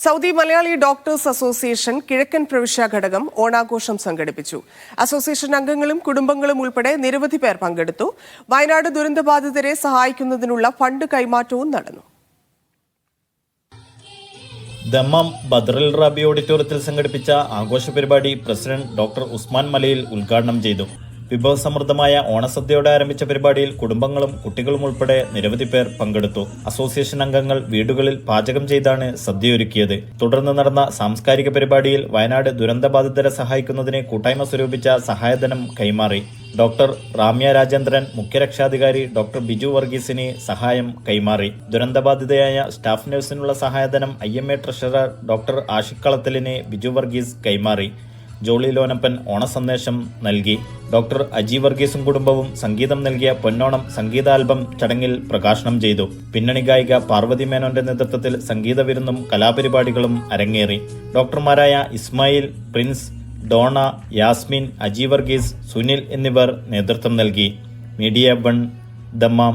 Saudi Malayali doctors association കിഴക്കൻ പ്രവിശ്യ ഘടകം ഓണാഘോഷം സംഘടിപ്പിച്ചു. അസോസിയേഷൻ അംഗങ്ങളും കുടുംബങ്ങളും ഉൾപ്പെടെ നിരവധി പേർ പങ്കെടുത്തു. വയനാട് ദുരന്തബാധിതരെ സഹായിക്കുന്നതിനുള്ള ഫണ്ട് കൈമാറ്റവും നടന്നു. ദമ്മാം ബദ്റുൽ റാബി ഓഡിറ്റോറിയത്തിൽ സംഘടിപ്പിച്ച ആഘോഷ പരിപാടി പ്രസിഡന്റ് ഡോക്ടർ ഉസ്മാൻ മലയിൽ ഉദ്ഘാടനം ചെയ്തു. വിഭവസമൃദ്ധമായ ഓണസദ്യയോടെ ആരംഭിച്ച പരിപാടിയിൽ കുടുംബങ്ങളും കുട്ടികളും ഉൾപ്പെടെ നിരവധി പേർ പങ്കെടുത്തു. അസോസിയേഷൻ അംഗങ്ങൾ വീടുകളിൽ പാചകം ചെയ്താണ് സദ്യയൊരുക്കിയത്. തുടർന്ന് നടന്ന സാംസ്കാരിക പരിപാടിയിൽ വയനാട് ദുരന്തബാധിതരെ സഹായിക്കുന്നതിന് കൂട്ടായ്മ സ്വരൂപിച്ച സഹായധനം കൈമാറി. ഡോക്ടർ റാമ്യ രാജേന്ദ്രൻ, മുഖ്യരക്ഷാധികാരി ഡോക്ടർ ബിജു വർഗീസിന് സഹായം കൈമാറി. ദുരന്തബാധിതയായ സ്റ്റാഫ് നഴ്സിനുള്ള സഹായധനം IMA ട്രഷറർ ഡോക്ടർ ആഷിഖ് കളത്തലിന് ബിജു വർഗീസ് കൈമാറി. ജോളി ലോനപ്പൻ ഓണസന്ദേശം നൽകി. ഡോക്ടർ അജി വർഗീസും കുടുംബവും സംഗീതം നൽകിയ പൊന്നോണം സംഗീത ആൽബം ചടങ്ങിൽ പ്രകാശനം ചെയ്തു. പിന്നണി ഗായിക പാർവതി മേനോന്റെ നേതൃത്വത്തിൽ സംഗീത വിരുന്നും കലാപരിപാടികളും അരങ്ങേറി. ഡോക്ടർമാരായ ഇസ്മായിൽ, പ്രിൻസ്, ഡോണ, യാസ്മിൻ, അജി വർഗീസ്, സുനിൽ എന്നിവർ നേതൃത്വം നൽകി. Media 1 Dammam.